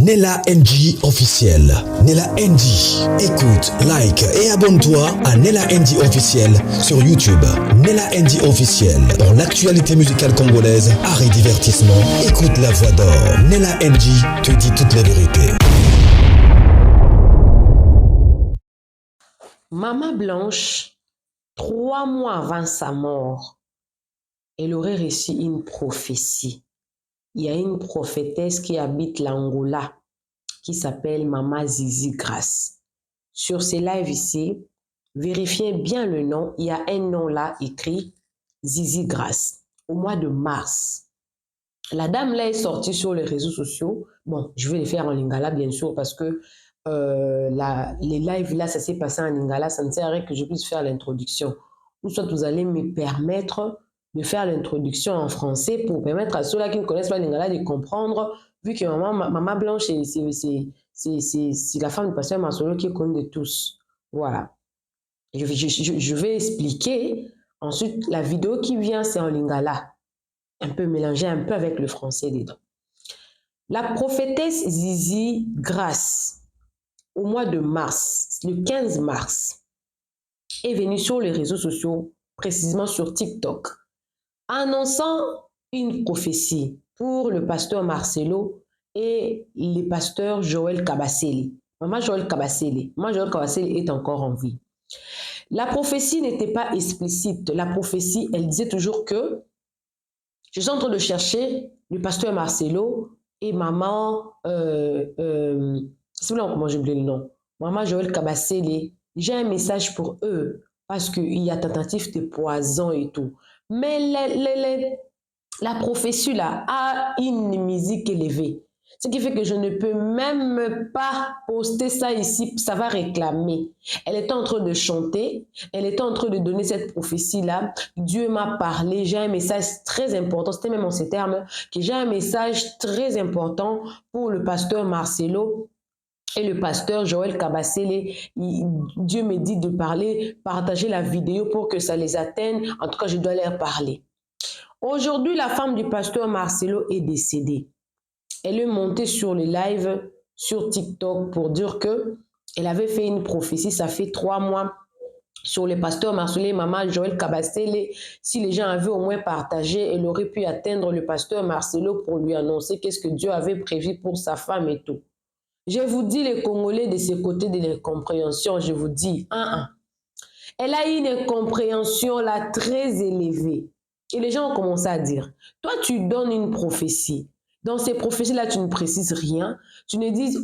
Nella NG officiel. Nella NG. Écoute, like et abonne-toi à Nella NG officiel sur YouTube. Nella NG officiel. Pour l'actualité musicale congolaise, art et divertissement, écoute la voix d'or. Nella NG te dit toute la vérité. Maman Blanche, 3 mois avant sa mort, elle aurait reçu une prophétie. Il y a une prophétesse qui habite l'Angola qui s'appelle Maman Zizi Grace. Sur ces lives ici, vérifiez bien le nom. Il y a un nom là écrit Zizi Grace au mois de mars. La dame là est sortie sur les réseaux sociaux. Bon, je vais les faire en lingala bien sûr parce que les lives là, ça s'est passé en lingala. Ça ne sert à rien que je puisse faire l'introduction. Ou soit vous allez me permettre de faire l'introduction en français pour permettre à ceux-là qui ne connaissent pas lingala de comprendre, vu que Maman Blanche, c'est la femme du pasteur Masolo qui est connue de tous. Voilà. Je vais expliquer. Ensuite, la vidéo qui vient, c'est en lingala. Un peu mélangé un peu avec le français dedans. La prophétesse Zizi Grace, au mois de mars, le 15 mars, est venue sur les réseaux sociaux, précisément sur TikTok, annonçant une prophétie pour le pasteur Marcelo et le pasteur Joël Kabasele. Maman Joël Kabasele est encore en vie. La prophétie n'était pas explicite. La prophétie, elle disait toujours que je suis en train de chercher le pasteur Marcelo et maman, c'est là comment j'ai oublié le nom, maman Joël Kabasele. J'ai un message pour eux parce qu'il y a tentative de poison et tout. Mais la prophétie là a une musique élevée. Ce qui fait que je ne peux même pas poster ça ici, ça va réclamer. Elle était en train de chanter, elle était en train de donner cette prophétie-là. Dieu m'a parlé, j'ai un message très important, c'était même en ces termes, que j'ai un message très important pour le pasteur Marcelo et le pasteur Joël Kabasele. Dieu me dit de parler, partager la vidéo pour que ça les atteigne. En tout cas, je dois leur parler. Aujourd'hui, la femme du pasteur Marcelo est décédée. Elle est montée sur les lives sur TikTok pour dire que elle avait fait une prophétie. Ça fait 3 mois sur le pasteur Marcelo et maman Joël Kabasele. Si les gens avaient au moins partagé, elle aurait pu atteindre le pasteur Marcelo pour lui annoncer qu'est-ce que Dieu avait prévu pour sa femme et tout. Je vous dis, les Congolais de ce côté de l'incompréhension, je vous dis, elle a une incompréhension là très élevée. Et les gens ont commencé à dire, toi tu donnes une prophétie. Dans ces prophéties-là, tu ne précises rien. Tu ne dis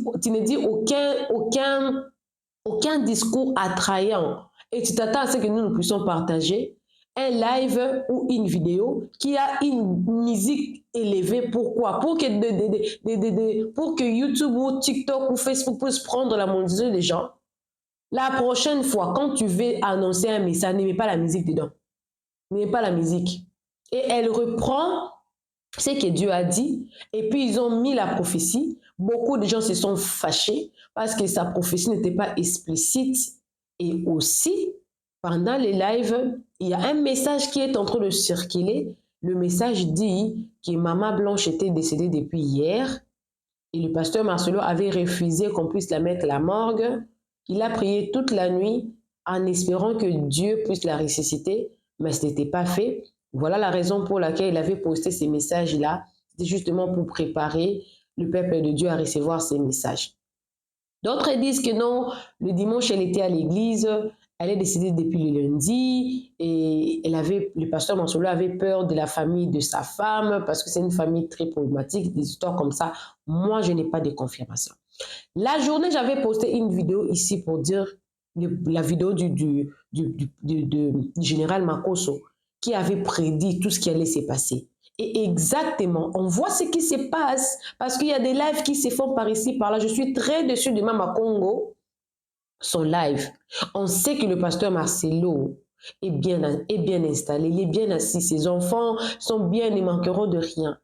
aucun discours attrayant. Et tu t'attends à ce que nous puissions partager un live ou une vidéo qui a une musique élevée. Pourquoi? Pour que YouTube ou TikTok ou Facebook puissent prendre la monétisation des gens. La prochaine fois, quand tu veux annoncer un message, ne mets pas la musique dedans. Ne mets pas la musique. Et elle reprend ce que Dieu a dit, et puis ils ont mis la prophétie. Beaucoup de gens se sont fâchés parce que sa prophétie n'était pas explicite. Et aussi, pendant les lives, il y a un message qui est en train de circuler. Le message dit que Maman Blanche était décédée depuis hier et le pasteur Marcelo avait refusé qu'on puisse la mettre à la morgue. Il a prié toute la nuit en espérant que Dieu puisse la ressusciter, mais ce n'était pas fait. Voilà la raison pour laquelle il avait posté ces messages-là. C'était justement pour préparer le peuple de Dieu à recevoir ces messages. D'autres disent que non, le dimanche, elle était à l'église, elle est décédée depuis le lundi et le pasteur Marcelo avait peur de la famille de sa femme parce que c'est une famille très problématique, des histoires comme ça. Moi, je n'ai pas de confirmation. La journée, j'avais posté une vidéo ici pour dire la vidéo du général Makoso qui avait prédit tout ce qui allait se passer. Et exactement, on voit ce qui se passe parce qu'il y a des lives qui se font par ici, par là. Je suis très déçue de Mama Congo, son live. On sait que le pasteur Marcelo est bien installé, il est bien assis. Ses enfants sont bien, ils ne manqueront de rien.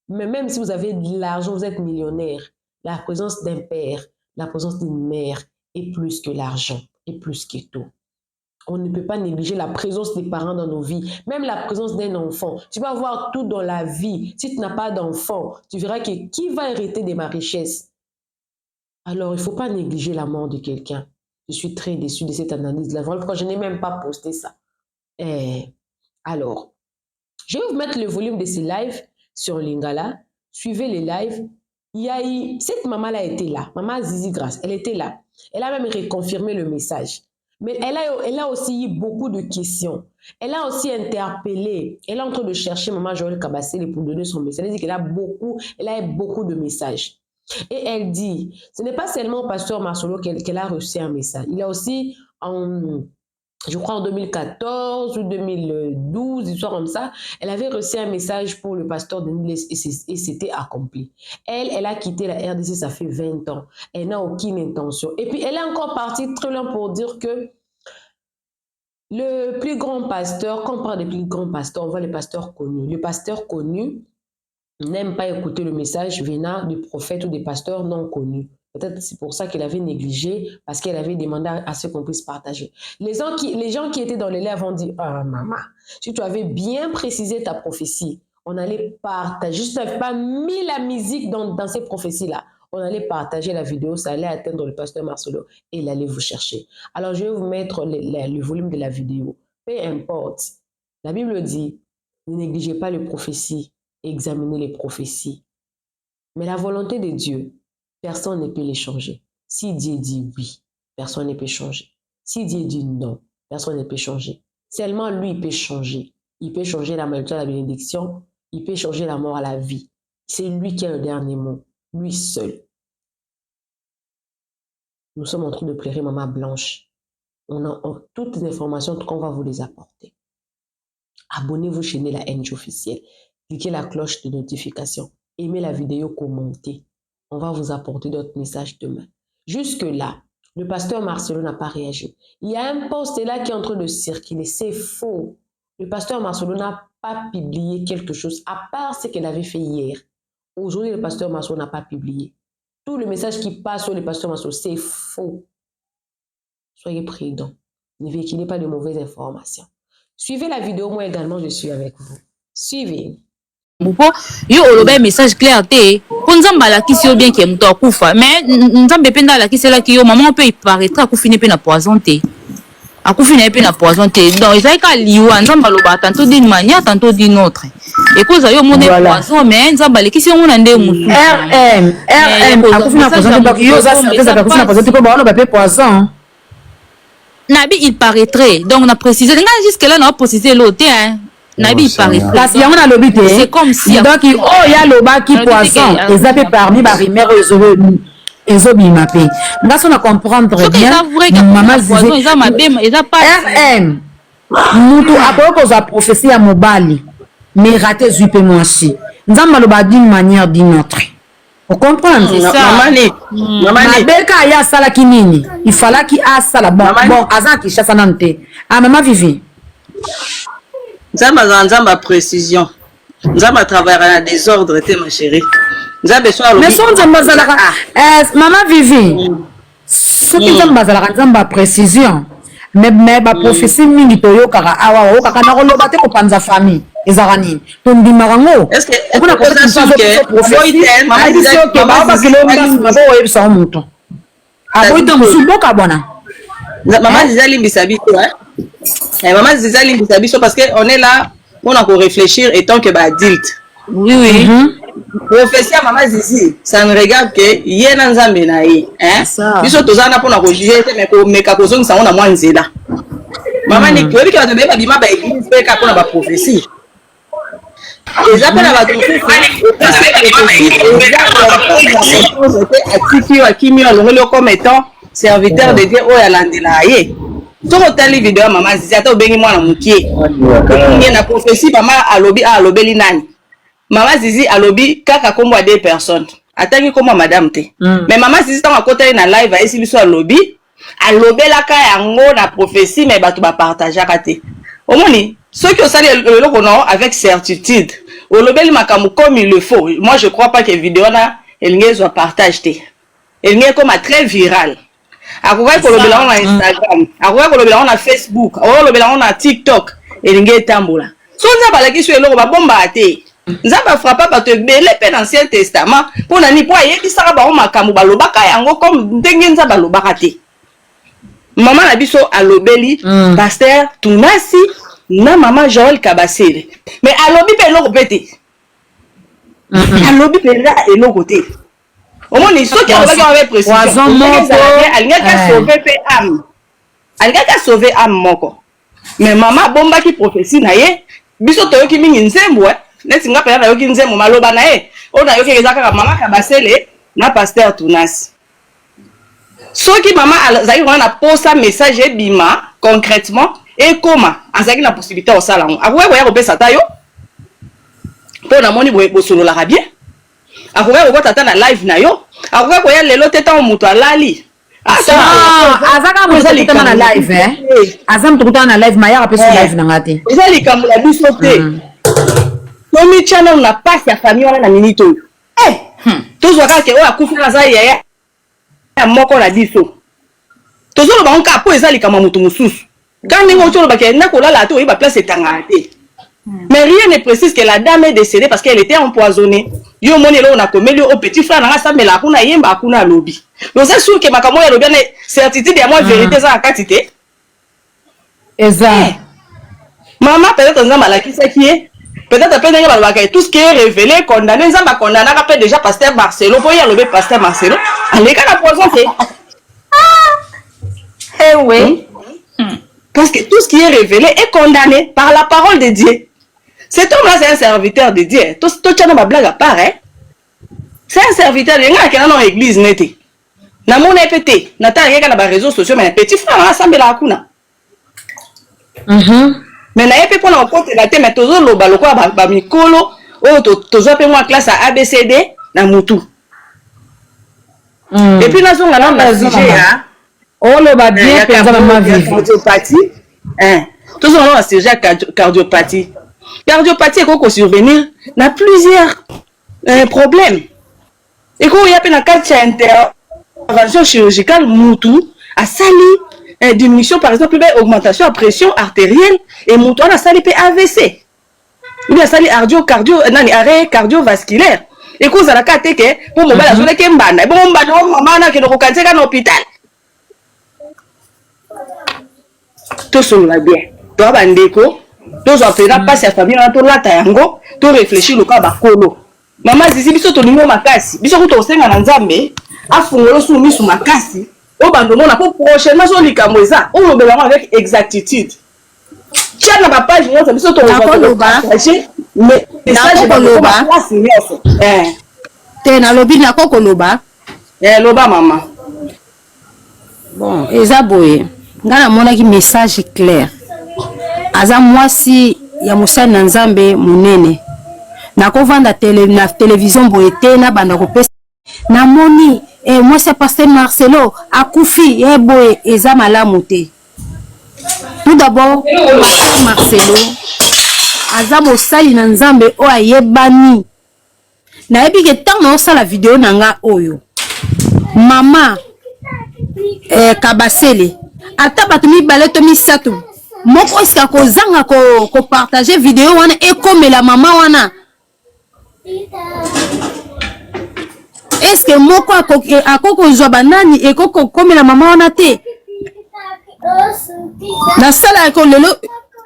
Mais même si vous avez de l'argent, vous êtes millionnaire, la présence d'un père, la présence d'une mère est plus que l'argent, est plus que tout. On ne peut pas négliger la présence des parents dans nos vies, même la présence d'un enfant. Tu vas avoir tout dans la vie. Si tu n'as pas d'enfant, tu verras que qui va hériter de ma richesse? Alors, il ne faut pas négliger la mort de quelqu'un. Je suis très déçue de cette analyse-là. Pourquoi je n'ai même pas posté ça. Alors, je vais vous mettre le volume de ces lives sur Lingala. Suivez les lives. Cette maman-là était là. Maman Zizi Grace, elle était là. Elle a même reconfirmé le message. Mais elle a aussi eu beaucoup de questions. Elle a aussi interpellé. Elle est en train de chercher maman Joël Kabassele pour donner son message. Elle dit qu'elle a eu beaucoup de messages. Et elle dit, ce n'est pas seulement au pasteur Marcelo qu'elle a reçu un message. Il y a aussi, je crois en 2014 ou 2012, histoire comme ça, elle avait reçu un message pour le pasteur Denis et c'était accompli. Elle a quitté la RDC, ça fait 20 ans. Elle n'a aucune intention. Et puis, elle est encore partie très loin pour dire que le plus grand pasteur, quand on parle des plus grands pasteurs, on voit les pasteurs connus. Le pasteur connu n'aime pas écouter le message venant des prophètes ou des pasteurs non connus. Peut-être c'est pour ça qu'elle avait négligé, parce qu'elle avait demandé à ce qu'on puisse partager. Les gens qui étaient dans les lives ont dit, ah maman, si tu avais bien précisé ta prophétie, on allait partager. Juste pas mis la musique dans ces prophéties-là. On allait partager la vidéo, ça allait atteindre le pasteur Marcelo et il allait vous chercher. Alors je vais vous mettre le volume de la vidéo. Peu importe. La Bible dit, ne négligez pas les prophéties. Examiner les prophéties. Mais la volonté de Dieu, personne ne peut les changer. Si Dieu dit oui, personne ne peut changer. Si Dieu dit non, personne ne peut changer. Seulement lui, il peut changer. Il peut changer la malédiction à la bénédiction. Il peut changer la mort à la vie. C'est lui qui a le dernier mot. Lui seul. Nous sommes en train de pleurer Maman Blanche. On a toutes les informations qu'on va vous les apporter. Abonnez-vous chez Nela NG officiel. Cliquez la cloche de notification. Aimez la vidéo, commentez. On va vous apporter d'autres messages demain. Jusque-là, le pasteur Marcelo n'a pas réagi. Il y a un post là qui est en train de circuler. C'est faux. Le pasteur Marcelo n'a pas publié quelque chose, à part ce qu'il avait fait hier. Aujourd'hui, le pasteur Marcelo n'a pas publié. Tout le message qui passe sur le pasteur Marcelo, c'est faux. Soyez prudents. Ne véhiculez pas de mauvaises informations. Suivez la vidéo, moi également, je suis avec vous. Suivez. Yo oloba message clair te konzamba la kisi yo bien ke muto akufa mais nzambe penda la kisi la ki yo maman peut y paraître akufine pe na poison te akufine pe na poison te donc ils ka liwa nzamba loba tantôt d'une manière tantôt d'une autre et cause yo monde poison mais nzamba le kisi yo mona nde mutu RM akufine poison donc yo ça akufine poison te ko ba on ba pe poison nabi il paraîtrait donc on a précisé jusque là on a précisé l'autre hein. Parce qu'il y a un lobby, c'est comme si donc il y a le bas qui poisson et ça fait parmi ma rumeur et zobi mappé. Là on a comprendre bien maman disait RM mutu apoko za prophétie à mobali mais raté zupe moi aussi nzamba le bas d'une manière d'une autre. Vous comprenez? C'est ça. Maman beka ya sala kinini il fallait qu'il a sala bon azan qui chasse nante ah maman Vivi Nzamba précision. Nzamba travaille à désordre, ma chérie. Mais son Nzamba zalaka maman Vivi. Son Nzamba précision. Mais ba prophétie mingi to yo kaka awa o kaka na koloba te ko panza famille ezarani. To ndimaka ngo. Est-ce que on a conversation que prophétie maman dit que ba kilomita mabo yebisa omuntu. Aboito musuboka bwana. Maman Zizali Bisabiso, maman Zizali Bisabiso parce qu'on est là pour réfléchir étant que adulte. Oui. Prophétie à maman Zizi, ça ne regarde que yena nzambe na ye, hein. Biso tozana pour na juger mais ka kozongi ça on a moins nzela. Maman ni kobi ka tobeba bima ba église pe ka pona ba prophétie. Les appels à la prophétie, comme étant serviteur de Dieu o ya landela ye. Toko tali vidéo maman Zizi ata obengi mwana mukie. Okunye na prophétie mama alobeli nani. Maman Zizi alobi kaka kombo a deux personnes. Atangi kombo madame te. Mais maman Zizi tanga kota na live a esi biso alobi alobelaka yango na prophétie mais bato ba partageaka te. Omoni ceux qui osali le kono avec certitude. Olobeli makamu comme il le faut. Moi je crois pas que vidéo na elinge soit partage te. Elinge comme très viral. Akoka kolobela na Instagram, akoka kolobela na Facebook, akoka kolobela na TikTok, elinge tambola. Sonza balaki sur eloko ba bomba ate. Nzamba frappa bato ebele pe dans l'Ancien Testament pour nani po ayebisaka bango makambo balobaka yango comme ndenge nzamba alobaka te. Maman na biso alobeli pasteur Tunasi na maman Joël Kabasele. Mais alobi pe eloko pete. Alobi pe la eloko te. Au moins ils sont qui avec précision. Alingaka sauver pe âme. Alingaka sauver âme moko. Mais maman bomba ki prophétie na ye biso toyoki mingi nzembo neti nga pena yoki nzembo maloba na ye ona yoki ezaka maman Kabasele na pasteur Tunasi. Soki maman azaki wana posa message ebima concrètement et comment azaki na possibilité au salon akoya koya ko pesa tayo po na moni bo solo la bien akoya ko tata na live na yo akoya koya lelo teta mutu alali azaka mo zali kama na live azam tukutana na live maya pesa live na ngati ezali kamula biso te Tomi channel na passe ya famille wana na minute oyo tozwa kaka oyo akufika za yaya moko na biso tozolo ba onka po ezali kama mutu mususu quand ningo tolo ba ke na kolala to ba place etanga te mais rien ne précise que la dame est décédée parce qu'elle était empoisonnée yo moni lo na komeli au petit frère na sa mela kuna yemba kuna lobi donc c'est sûr que makamo ya lobi na certitude ya moi vérité za akatité eza maman peut-être nzamba la kisaki peut-être après ndenge balobaka tout ce qui est révélé condamné nzamba condamna ka déjà pasteur Marcelo po ya lobi pasteur Marcelo aleka na poison te eh oui parce que tout ce qui est révélé est condamné par la parole de Dieu. Cet homme-là, c'est un serviteur de Dieu. Tout tu as ma blague à part, hein? C'est un serviteur de Dieu. Il y a dans l'église, nette. Na mon épété, Nathan, il y a dans les réseaux sociaux, mais un petit frère, ensemble, la kuna. Mais na épé pour la compte, la tête, mais toujours le baloko, ba mikolo, oh, toujours peu moi classe à ABCD, na mutu. Et puis, nous avons la sujet, hein? Oh, le va bien, cardiopathie. Tout ce qu'on a, c'est déjà cardiopathie. Cardiopathie, il faut survenir dans plusieurs problèmes. Et quand il y a une intervention chirurgicale, moutou, à sali, diminution, par exemple, augmentation de pression artérielle, et moutou, on a sali AVC. Il a sali arrêt cardiovasculaire. Et quand ça a été que, pour mon bal, je l'ai mbana, bon, maman, qui nous recanté dans l'hôpital. Tout ça va bien. Toi, bandeko, tous en faisant passer à famille, on a tayango, tu réfléchis le cas bakolo. Maman zizi biso to ningo makasi, biso ko to senga na nzambe, afungolo sumi su makasi, o bandono na ko prochainement so likambo eza, o lobela avec exactitude. Tia na ba page nyonso biso to partager, mais message ba loba, te na lobi na kokoloba. Loba mama. Bon, eza boye. Ngana mona ki message clair. Aza mwasi ya musani na nzambe munene. Na kovanda na télévision boyete na banda kopesa. Na moni mwasi ya pasteur Marcelo akufi boye eza malamu te. Tout d'abord, pasteur Marcelo aza mosali na nzambe o ayebani. Na yebi ke tant na osala vidéo nanga oyo. Mama Kabasele ata bato mibale to misato moko eska kozanga ko partager vidéo wana ekomela mama wana eske moko akoko zwa banani ekoko komela mama wana te na sala ko lelo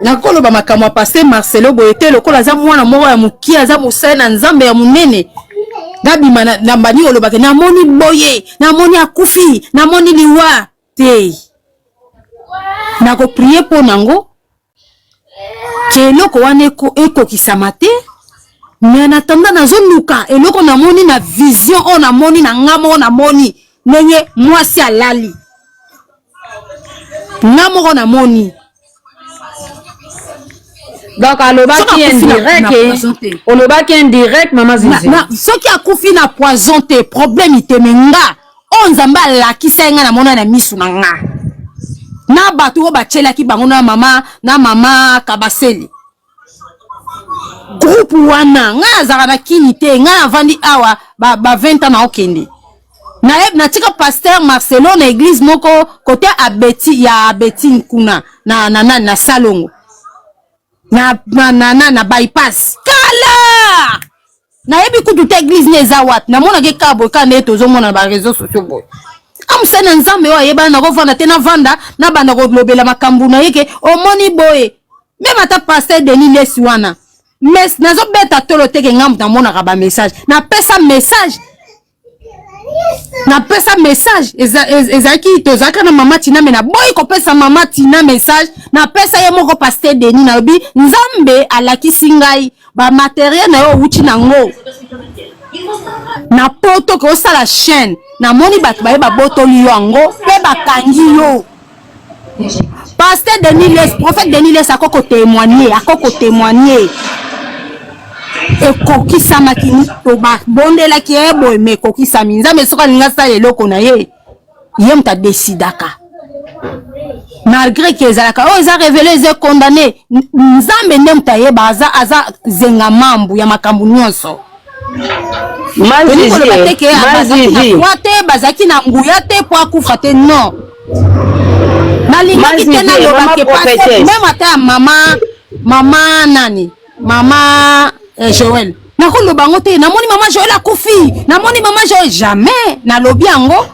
na koloba makamwa passer Marcelo boyete lokola za mwana moko ya mukia za mosala na nzambe ya munene gabi na mbani olobaka na moni boye na moni akufi na moni liwa te na ko prier po nango keloko wana eko kisamate mais na tanda na zonuka eloko na moni na vision o na moni na ngamo na moni nenye mwasi alali ngamo na moni donc alobaki indirect olobaki indirect mama zizi soki akufi na poison te problème itemenga o nzambe alakisa nga na mona na misu na nga na bato o bachelaki bango na mama Kabasele groupe wana nga azaka na kini te nga avandi awa ba 20 ans na okende na tika pasteur Marcelo na église moko côté abeti ya abeti kuna na salongo na bypass kala nayebi kutu te église neza wat namona ke kabo kana tozomona ba réseaux sociaux boy amusana nzambe oyo ayeba na kovanda te na vanda na banda kolobela makambo na yeke omoni boye même ata pasteur Denis Lesi wana mais nazobeta tolo teke ngambu namonaka ba message napesa message ezaki tozalaka na mama Tina me na boyi kopesa mama Tina message napesa ye moko pasteur Denis na lobi nzambe alakisi ngai ba matériel na yo uti nango na poto ko sala chaîne na moni bato baye babotoli yo yango pe bakangi yo pasteur Denis Les prophète Denis Les akoko témoigner ekokisamaki toba bondelaki ye boye me ekokisami nzambe soki alingi asala eloko na ye moto adesidaka malgré ke ezalaka oyo eza révélé eza condamné nzambe nde moto ayeba aza zenga mambu ya makambo nyonso te bazalaki na nguya te po akufa te non nalingaki te nalobake pase meme ata ya mama nani mama Joël nakoloba yango te namoni mama Joël akufi namoni mama Joël jamais nalobi yango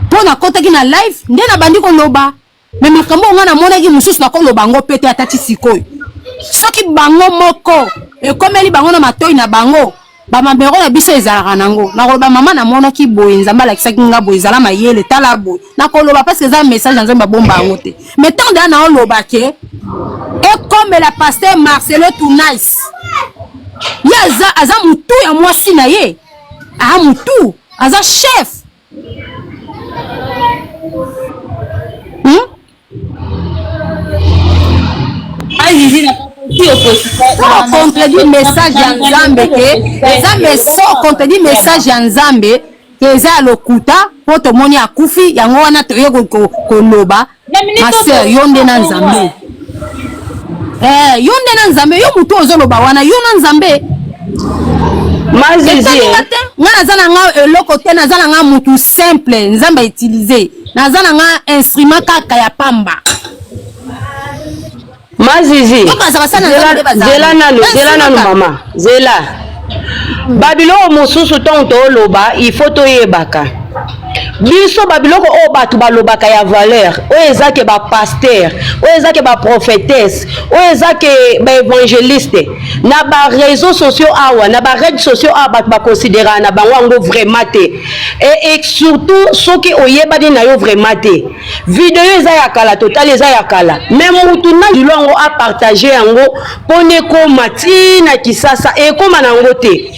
mpo nakotaki na live nde nabandi koloba me makambo nga namonaki mosusu nakoloba yango pe te atati sikoyo soki bango moko ekomeli bango na matoi na bango bamambero na biso ezalaka nango nakoloba mama namonaki boye nzambe alakisaki nga boye ezala mayele tala boye nakoloba parce que eza message na nzambe babomba yango te mais tant de na oloba ke ekomela pasteur Marcelo Tounice ye aza mutu ya mwasi na ye mutu aza chef contredit message ya nzambe ke contredit message ya nzambe ke eza lokuta po tomoni akufi yango wana toye koloba maser yo nde na nzambe yo nde na nzambe yo mutu ozoloba wana yo na nzambe nga naza na nga eloko te naza na nga mutu simple nzambe utilize naza na nga instrument kaka ya pamba Mazizi zela nanu mama zela babiloko mosusu tonto oloba il faut toyebaka biso babiloko o batu balobaka ya valeur o ezake ba pasteur o ezake ba prophétesse o ezake ba évangéliste na ba réseaux sociaux awa na ba réseaux sociaux awa batu ba considérer na bango ngo vraiment te et surtout soki oyebani na yo vraiment te vidéo eza ya kala total eza ya kala même mutu na dilongo a partager yango pone ko mati na kisasa e koma nango te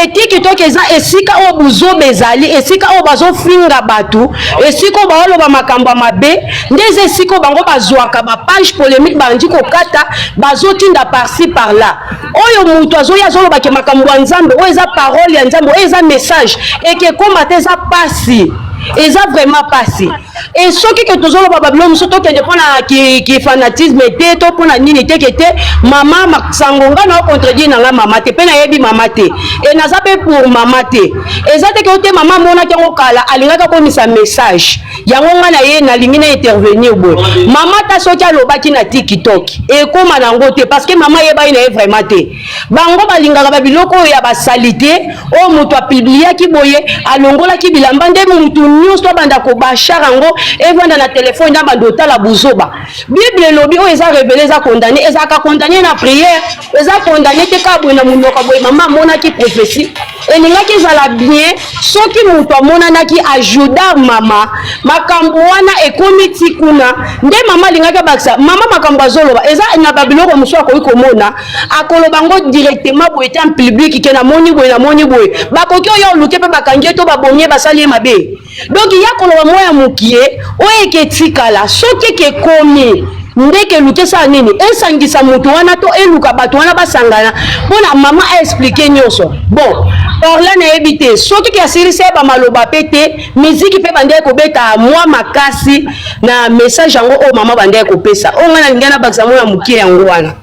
etiki toke eza esika o buzo bezali esika o bazo finga batu esika baoloba makambo mabe ndeze esika bango bazwaka ba page polémique bandi kokata bazotinda par-ci par-là oyo mutu azoya azoloba ke makambo ya nzambe o eza parole ya nzambe o eza message eke koma te eza pasi eza vraiment passé et soki que tozoloba babilo muso to kende pona ki fanatisme te to pona nini te ke te mama masangonga na contredire na nga mama te pe na yebi mama te et naza pe pour mama te eza te ke te mama mona ke ngokala alingaka komisa message yango nga na ye na lingi na intervenir boy mama ta soki alobaki na TikTok e koma nango te parce que mama yeba ina e vraiment te bango balingaka babiloko ya basalite o mutu a publier ki boye alongola ki bilamba nde mutu news to banda ko bachar ngo evanda na téléphone na bando tala buzoba bible lobi o eza révélé eza condamné eza ka condamné na prière eza condamné te ka boye na munoka boye mama mona ki prophétie elinga ki zala bien soki mutu amona ki ajuda mama makambo wana ekomi tikuna nde mama lingaka baksa mama makambo azoloba eza na babiloko muso ko ikomona akoloba ngo directement boye en public ke na moni boye bakoki oyo luke pe bakangie to babonye basali mabe donc ya koloba moya mukie oye ke tikala soki ke komi ndeke luke sa nini esangisa mutu wana to eluka bato wana basangana pona mama a expliquer nyonso bon orla na ebité soki ke asirisi ba maloba pete musique pe bande ko beta moi makasi na message yango o mama bande ko pesa o ngana ngana bakisa moya mukie yango wana.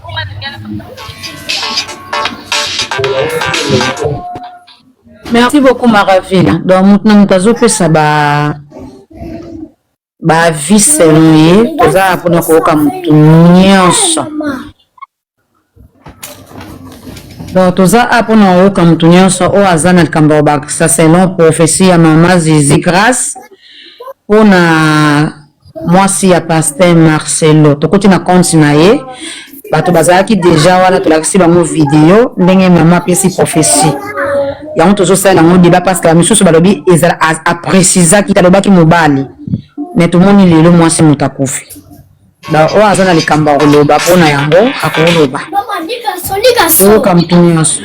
Merci beaucoup Maraville. Donc nous avons fait ça ba vie selon toza pona ko ka mutu nyonso Donc toza apona oyoka mutu nyonso oyo aza na likambo ya bakisa selon prophétie ya mama Zizi grâce mpona mwasi ya Pasteur Marcelo tokoti na compte na ye bato bazalaki deja wana tolakisi bango video ndenge mama apesi prophétie yango tozosala yango débat parce que misusu balobi ezala aprécisaki talobaki mobali mais tomoni lelo mwasi moto akufi donc oyo aza na likambo ya koloba mpona yango akoloba oyoka mutu nyonso.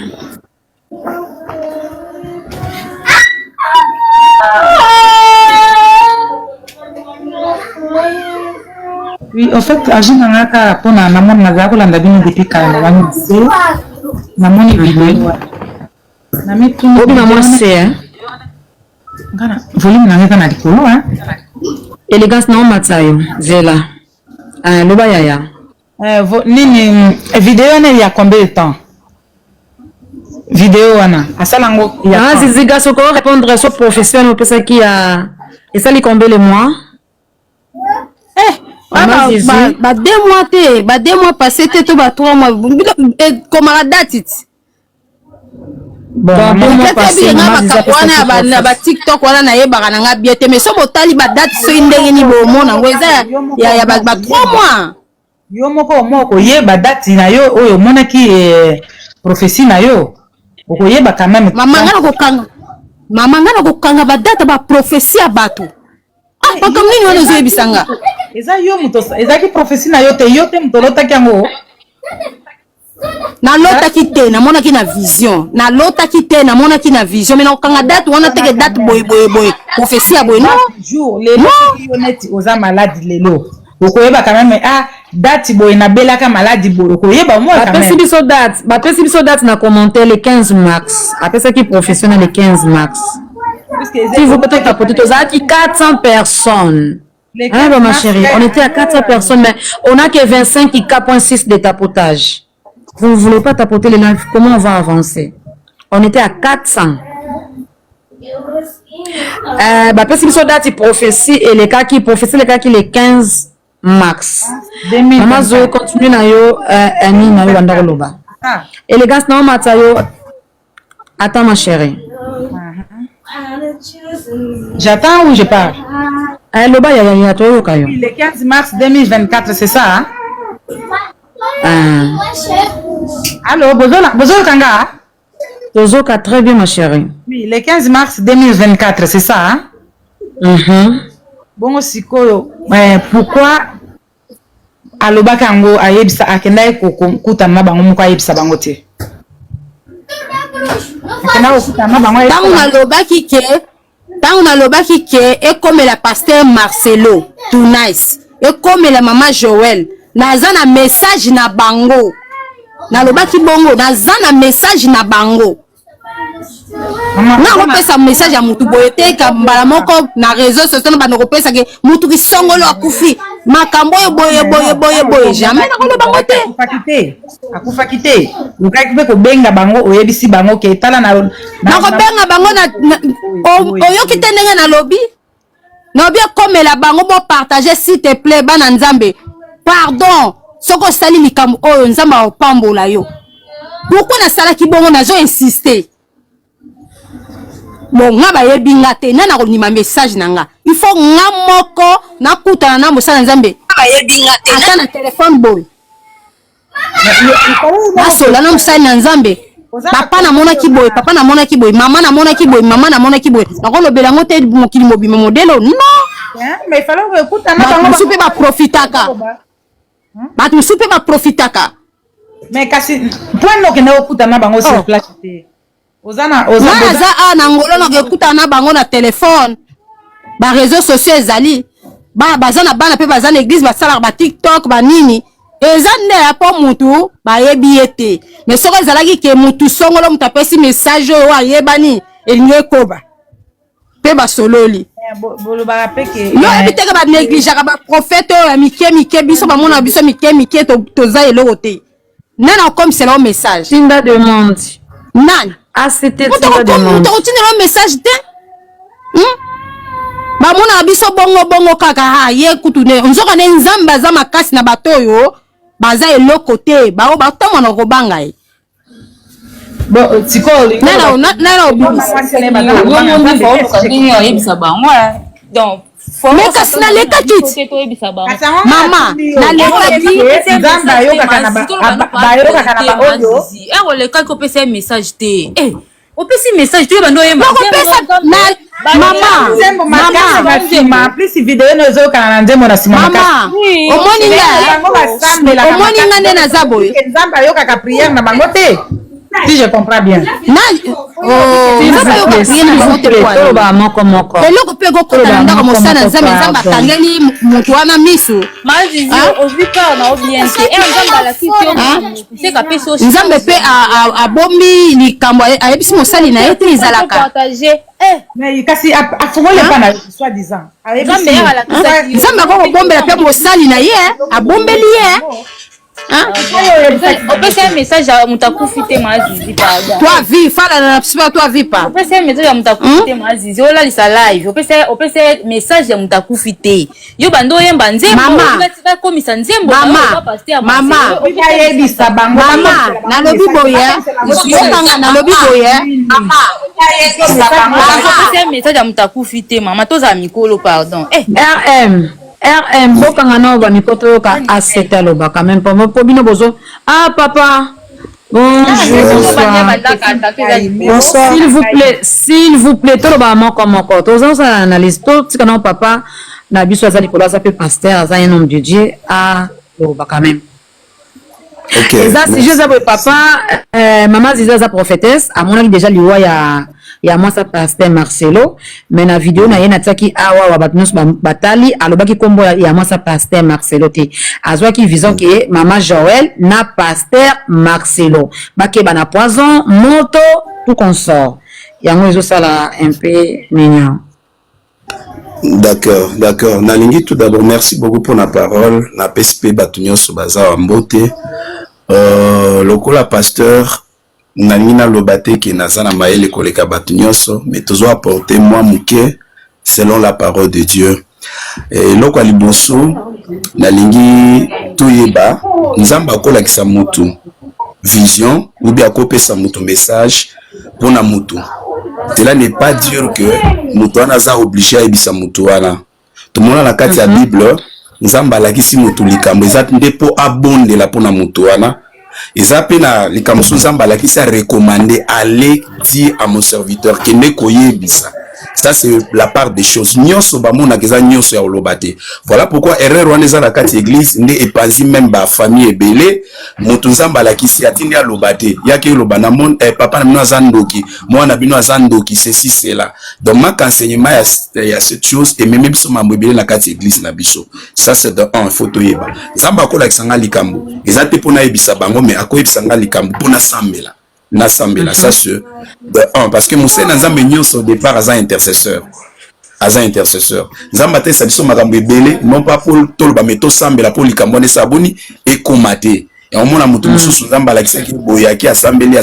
Oui, en fait, agir dans la cas pour na maman n'a pas la bine depuis quand on a dit maman est vidéo. Na mi tout obi maman c'est hein. Ngana volume na ngana dikolo hein. Élégance na matsayo zela. Loba yaya. Nini vidéo na ya combien de temps? Vidéo wana asalango ya Zizi gaso ko répondre sur professionnel pesa qui a et ça li combien le mois? Ba 2 mois te, ba 2 mois passé te to ba 3 mois comme la date. Bon, 2 mois passé na ba TikTok wana na yeba kana nga biete mais so botali ba date so ndenge ni bo mona ngweza ya ba 3 mois. Yo moko yeba date na yo oyo mona ki prophétie na yo. Okoyeba quand même mama ngana ko kanga ba date ba prophétie ya bato. Ah, pas comme nini wana zo bisanga. Eza yo muto eza ki prophétie na yo te mutolota kyango. Na lota ki te na mona ki na vision. Na lota ki te na mona ki na vision mais na kanga date wana teke date boy. Prophétie ya boy non. Jour les honnête oza malade lelo. Okoyeba quand même date boy na belaka malade boy. Okoyeba moi quand même. Bapesi biso date na commenter le 15 mars. Après ça qui professionnel le 15 mars. Si vous peut-être tapoter tous à 400 personnes. Hein, bah, ma chérie, on était à 400 personnes, mais on a que 25 K.6 de tapotage. Vous ne voulez pas tapoter les lives, comment on va avancer? On était à 400. Bah, parce que date prophétie et les cas qui prophétie, les cas qui le 15 mars. Maman Zo continue na yo, Annie na yo bandakoloba. Élégance na matayo. Attends ma chérie. J'attends ou je pars? Le 15 mars 2024, c'est ça? Hein? Allô, Bozo Kanga? Bozoka, très bien, ma chérie. Oui, le 15 mars 2024, c'est ça? Bon, Sikoyo, pourquoi Aloba Kango a yebisa akenda kuta na bango muko yebisa bango te? Tant nalobaki ke et comme la Pasteur Marcelo tout nice et comme la maman Joël naza na message na bango nalobaki bongo naza na message na bango na kopesa message ya mutu boye te ka mbala moko na réseau social na kopesa ke mutu ki songolo akufi makambo boye jamais na koloba bango te akufaki te ukaki pe ko benga bango oyebisi bango ke tala na kobenga bango na oyoki te ndenge na lobi comme la bango bo partager s'il te plaît bana nzambe pardon soko sali likambo oyo nzambe opambola yo pourquoi na sala ki bongo nazo insister bon nga ba yebi nga te na ko nima message na nga il faut nga moko na kutana na mosala nzambe ba yebi nga te na téléphone boy asola na mosala na nzambe papa na mona ki boy papa na mona ki boy mama na mona ki boy mama na mona ki boy na ko lobela ngo te mokili mobime modelo non mais il fallait que kutana bango supe ba profitaka bat musupe ba profitaka mais kasi point no ke na kutana bango sur place te ozana na ngolo na ekuta na bango na téléphone ba réseaux sociaux ezali baza na bana pe baza na église basala ba TikTok ba nini eza nde ya po mutu ba yebi ete mais soko ezalaki ke mutu songolo mutu apesi message oyo ayebani elingi ekoba pe basololi yo ebiteke ba négligeaka ba prophète oyo ya mike biso bamona biso mike toza eloko te nana comme c'est leur message Tinda demande nani c'était un message te bamona biso bongo kaka ye kutune nzoka ne nzamba za makasi na bato oyo baza eloko te bao batamwa na kobanga ye bon siko donc mais kasi nalekaki mama nalekaki nzambe ayokaka na baoyo olekaki opesa message te opesi message te bando oyemba mama plus video eno ezokana na nzembo na nsima omoni nga nde naza boye nzambe ayokaka priere na bango te si je comprends bien eloko mpe ekokota ndako mosala nzambe nzambe akangeli moto wana miso nzambe mpe abombi likambo ayebisi mosali na ye te ezalaka kasi afungoli mpa na soi disant nzambe akokobombela mpe mosali na ye abombeli ye opesa message ya moto akufi te mazizi pardon toi vie fala na sipa toi vie pas opesa message ya moto akufi te mazizi olalisa live opesa message ya moto akufi te yo bando oyemba nzembo komisa nzembo mama ayebisa bango mama nalobi boye okanga nalobi boye opesa message ya moto akufi te mama tozala mikolo pardon RM bokanga na bamikoto yoka asete alobaka même pas po bino bozo papa bonsoir s'il vous plaît toloba moko tozosala analyse totika na papa na biso aza likolo aza mpe pasteur aza un homme de Dieu aloba quand même eza sujet eza boye papa mama ziza aza prophétesse amonaki déjà liwa ya mwasa pasteur Marcelo mais na video na ye natiaki awa bato nyonso batali alobaki kombo ya mwasa pasteur Marcelo te azwaki vision ke mama Joël na pasteur Marcelo bakeba na poison moto tout consort yango ezosala un peu mignon. D'accord. Nalingi tout d'abord, merci beaucoup pour la parole. Na PSP Batunyo Sobaza Mbote. Lokola pasteur, Nanina Lobate qui nazana maele koleka Batunyoso, mais toujours apporter moi mouké selon la parole de Dieu. Et loko liboso, Nalingi Touyeba, Nzamba kola kisa mutu vision ou bien kope sa mutu message pour na mutu. Cela n'est pas dire que Moutouana a obligé à ebisa Moutouana. Tout le monde a la carte de la Bible. Nzamba la kisi Moutou likambo. Ezat ndepo abonde la pona Moutouana. Ezapé na likambo Nzamba la kisi a recommandé aller dire à mon serviteur que ne koye ebisa. Ça c'est la part des choses. Nyoso ba mona keza nyoso ya olobate. Voilà pourquoi erreur wana eza na kati église nde epanzi même ba famille ebele. Moto Nzamba la kisi atindi ya lobate. Yake loba na mon papa na bino azandoki, mwana bino azandoki ceci cela. Donc ma enseignement ya cette chose et même biso mambo ebele na kati église na biso. Ça c'est de un photo yeba. Nzamba ko la kisanga likambo. Ezate pona ebisa bango mais akoyebisa nga likambo pona sambela. Nasambela, ça c'est de un parce que Moussa Nzambe nyonso au départ aza intercesseur. Nzamba te sabiso makambo ebele non pas pour toloba meto sambela pour likambo ne saboni et komate. Et au moins mutu mususu Nzamba la kisaki boyaki asambeli.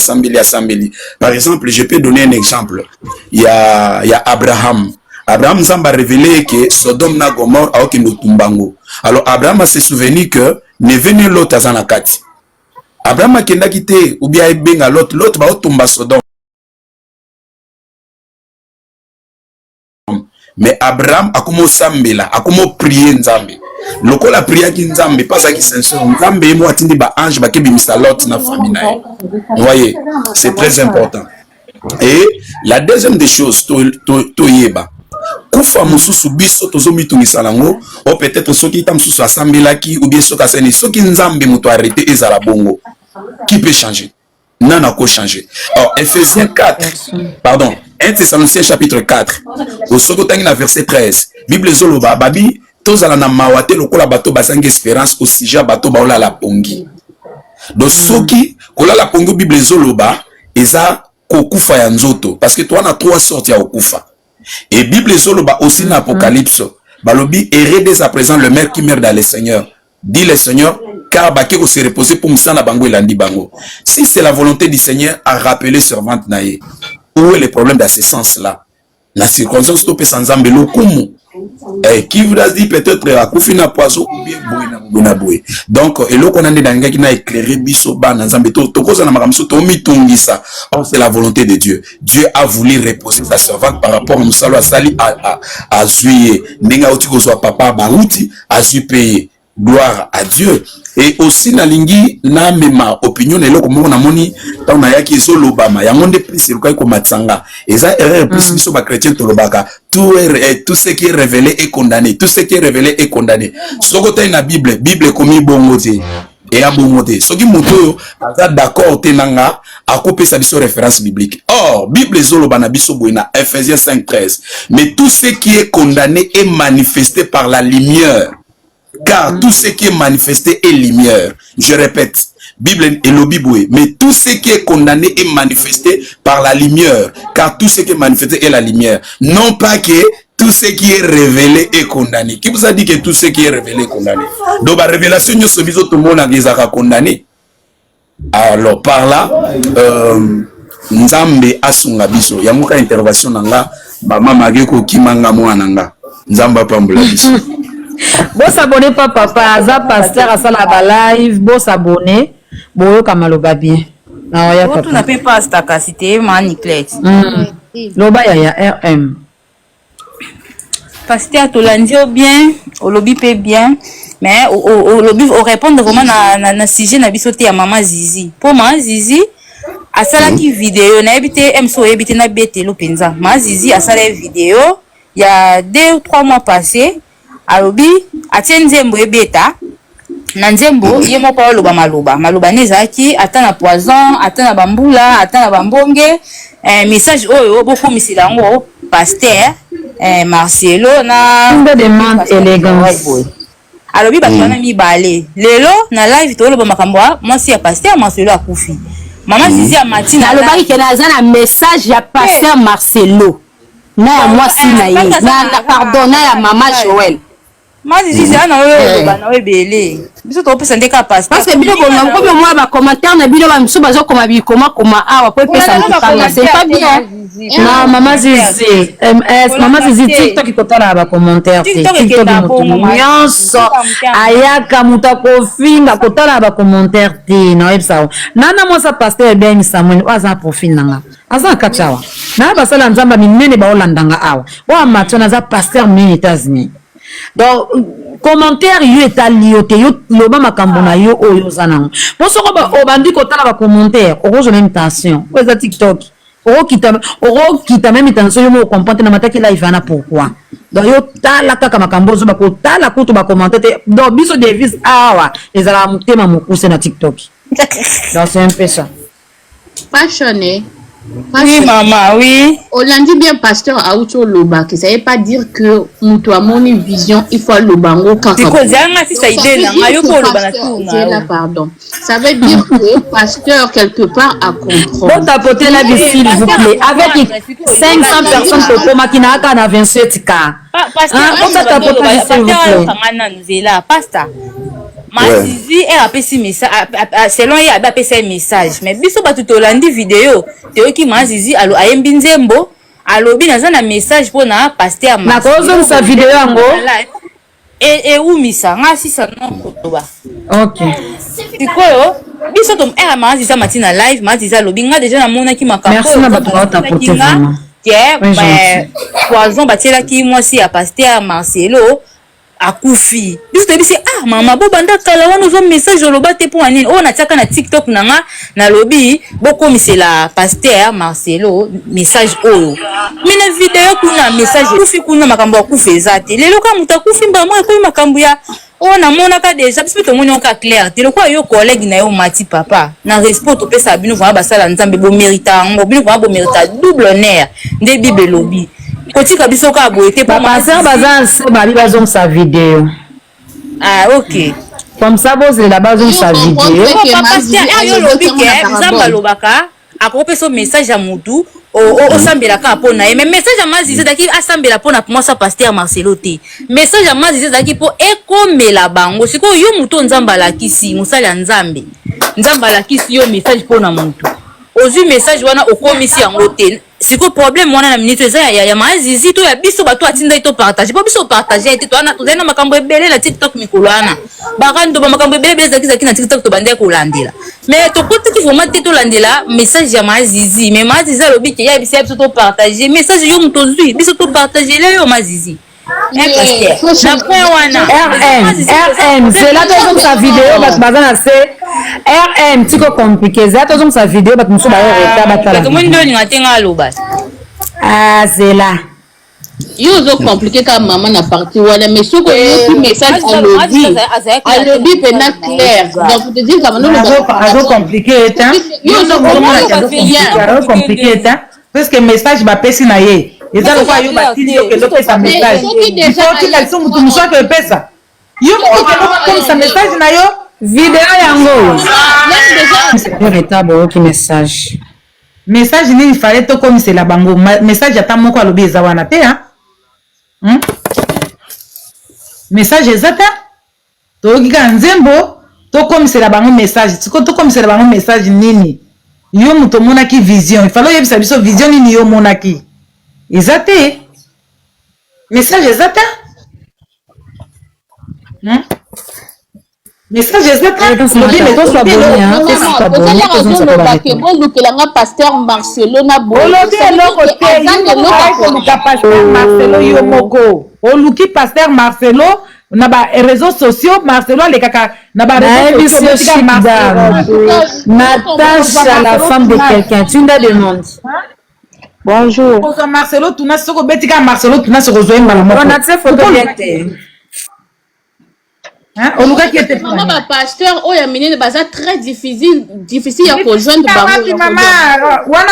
Par exemple, je peux donner un exemple. Il y a Abraham. Abraham Nzamba a révélé que Sodome na Gomorrhe a aucun tumbango. Alors Abraham a se souvenu que ne venait l'autre à Zanakati. Abraham a kenda kite ou bien benga l'autre ba otumba Sodome. Mais Abraham a comme sambela, a comme prier Nzambe. Loko la prière ki Nzambe pas ça qui sincère. Nzambe mo atindi ba ange ba kebi misa l'autre na famille na. Vous voyez, c'est très important. Et la deuxième des choses to yeba. Kufa mususu biso tozo mitungisa lango ou peut-être soki ta mususu asambelaki ou bien soki aseni soki Nzambe muto arrêter ezala bongo. Qui peut changer? Non, n'a qu'à changer. Alors, Ephésiens 4, pardon, 1 Thessaloniciens chapitre 4, au Sokotangi na verset 13, Bible Zoloba, Babi, tozala na mawate lokola bato basangi espérance au sujet bato baola la pongi. Donc, soki, kola la pongi Bible Zoloba, eza kokufa ya nzoto, parce que toi, on a trois sortes ya okufa. Et Bible Zoloba aussi dans l'Apocalypse, balobi, errez dès à présent le maire qui meurt dans le Seigneur. Dit le Seigneur, car Bakeko se reposer pour Moussana Bango et Landi Bango. Si c'est la volonté du Seigneur à rappeler servante Naye, où est le problème dans ce sens-là? La circonstance to pe sanzambe lokumu, qui vous a dit peut-être à Koufina Poisson ou bien Boinaboué. Donc, et là, on a des qui n'a éclairé Bisoba, Nazambe, c'est la volonté de Dieu. Dieu a voulu reposer sa servante par rapport à Moussalo Asali à Zuye. Nenga Otiko soit papa Baouti, à Zuye. Gloire à Dieu. Et aussi na lingi na mema opinion et loko mona moni ta na yaki zo lobama ya monde plus le ko matsanga et ça erreur plus biso ba chrétien to lobaka tout ce qui est révélé est condamné, tout ce qui est révélé est condamné. Soko ta na Bible komi bongote et a bongote soki moto aza d'accord tenanga a couper sa biso référence biblique. Or Bible zo lobana biso boina Ephésiens 5:13 mais tout ce qui est condamné est manifesté par la lumière. Car tout ce qui est manifesté est lumière. Je répète, Bible et l'obiboué. Mais tout ce qui est condamné est manifesté par la lumière. Car tout ce qui est manifesté est la lumière. Non pas que tout ce qui est révélé est condamné. Qui vous a dit que tout ce qui est révélé est condamné? Donc la révélation, nous sommes tout le monde a condamné. Alors par là, Nzambe asunga biso. Yamuka intervention nanga, mama mageko kimanga mwananga. Nzamba pambula biso. Bon s'abonner pas papa aza pasteur asala ba live bon s'abonner boyo kamaloba bien na ya papa tu n'appelles pas ta capacité maniclette loba ya RM pasteur to landio bien au lobby peut bien mais au lobby au répondre vraiment na sujet na biso te ya maman Zizi pour maman Zizi asala ki vidéo na ebité MSO ebité na betelo penza maman Zizi asala vidéo il y a 2 ou 3 mois passés alobi atie nzembo ebeta na nzembo ye moko aloba maloba nezaki ata na poison ata na bambula ata na bambonge message oyo bokomisila yango pasteur Marcelo na demande élégance alobi bato wana mibale lelo na live toloba makambo mwasi ya pasteur Marcelo akufi mama Zizi ya matina alobaki ke naza na message ya pasteur Marcelo na ya mwasi na ye na pardon na ya mama Joël. Mazi Zizi ana oyo bana ebele biso to pesa ndeka pasteur parce que bino bonga ko moi ba commentaire na bino ba mso bazo koma bi koma awa po pesa mutanga c'est pas bien. Non maman Zizi maman Zizi TikTok ikotala ba commentaire TikTok nyonso ayaka mutako finga kotala ba commentaire te na website nana mo sa pasteur bien Samuel aza profil nanga aza kachawa na ba sala nzamba minene ba olandanga awa wa matona za pasteur mini États-Unis. Donc commentaire yo etaliote yo loba makambo na yo oyo zanango poso ko ba obandi ko tala ba commentaire ozo na intention ko za TikTok oro kita même intention yo mo comprendre na mataki live ana pourquoi donc yo tala kaka makambo zo ba ko tala ko to ba commenter donc biso devis awa ezala mutema mukuse na TikTok. Donc c'est un peu ça. Passionné. Oui, maman, oui. Olandi bien pasteur Aoucho Loba, que ça veut pas dire que nous avons une vision, il faut le bango quand pardon. Ça veut dire que pasteur quelque part a compris. Bon, tapotez la vie s'il vous plaît. Avec 500 personnes pour Makina à 27 cas. Pasteur. Mazizi et apesi message selon ye apesi message mais biso ba tutolandi vidéo te ki Mazizi alo ayembi nzembo alobi naza na message pona pasteur na kozo sa vidéo yango et umisa ngasi sa non kotoba. OK Tikoyo biso to Mazizi matina live Mazizi alobi nga déjà na mona ki makambo merci na bato ta porter vraiment poison batela ki mwasi ya pasteur Marcelo akufi biso tebisi mama bo banda kala wana zo message oloba te po anini o na tiaka na TikTok nanga na lobi boko misela pasteur Marcelo message oyo mina video kuna message kufi kuna makambo akufi ezate lelo ka muta kufi mbamo ko makambo ya o na mona ka déjà biso to moni ka clair te lokwa yo collègue na yo mati papa na respect to pesa bino va basala nzambe bo mérita ngo bino va bo mérita double honneur nde bible lobi kotika biso ka boete pa passer bazan babi bazong sa vidéo. OK comme ça vous la bazong sa vidéo pasteur yo lobi ke nzamba lobaka akopeso message ya mutu o sambela ka pona mais message ya Mazizi daki asambela pona pour moi ça pasteur Marcelo te message ya Mazizi daki po ekomela bango siko yo mutu nzamba la kisi musala nzamba la kisi yo message pona mutu ozu message wana okomisi yango te siko problème wana na minute eza ya mazizi to ya biso bato atinda to partager po biso partager ete to ana to na makambo ebele na TikTok mikolo wana bakando ba makambo ebele bezaki na TikTok to bande kolandela mais to koti vraiment te to landela message ya mazizi mais mazizi alobi ke ya biso to partager message yo mutozui biso to partager le yo mazizi RM, c'est là que sa vidéo RM, tu peux compliquer. C'est là sa vidéo, ah, c'est là. Yo zo compliqué comme maman na parti wala mais ce que yo message à lobby pena clair donc vous te dire comme nous zo compliqué hein yo zo compliqué hein parce que message ba pesi na ye et ça le quoi yo ba tindi yo que l'autre sa message il faut que elles sont mutu muso que pesa yo comme sa message na yo vidéo yango c'est véritable qui message ni il fallait to comme c'est la bango message ata moko alobi eza wana te hein message ezata to kika nzembo to comme c'est la bango message to comme c'est la bango message nini yo muto monaki vision il fallait yebisa biso vision nini yo monaki ezate message ezata message ezata lobi mais to soit bon hein c'est pas bon pasteur Marcelo na bo pasteur Marcelo yo moko oluki pasteur Marcelo na ba réseaux sociaux Marcelo le kaka na ba réseaux sociaux Natacha la femme de quelqu'un tu me demandes bonjour Marcelo tu n'as soko betika Marcelo tu n'as soko zoé malamu on a cette photo bien hein on nous qui était maman ba pasteur o ya minene baza très difficile à rejoindre maman wana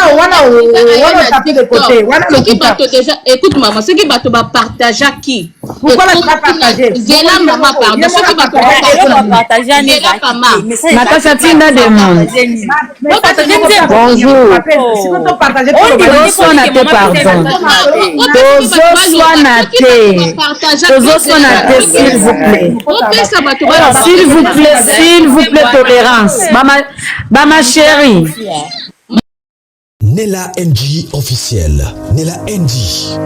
tapé de côté wana le qui bato déjà écoute maman ce qui bato ba partager qui pourquoi tu vas partager Zela maman pardon ce qui bato partager Zela maman Natacha Tinda demande bonjour si tu partager tozo sona te pardon tozo sona te s'il vous plaît s'il vous plaît tolérance ma chérie Nella NG officiel. Nella NG.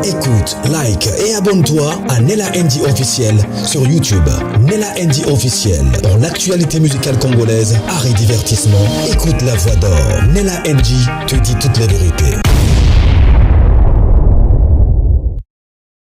Écoute, like et abonne-toi à Nella NG officiel sur YouTube. Nella NG officiel. Pour l'actualité musicale congolaise, art et divertissement, écoute la voix d'or. Nella NG te dit toutes les vérités.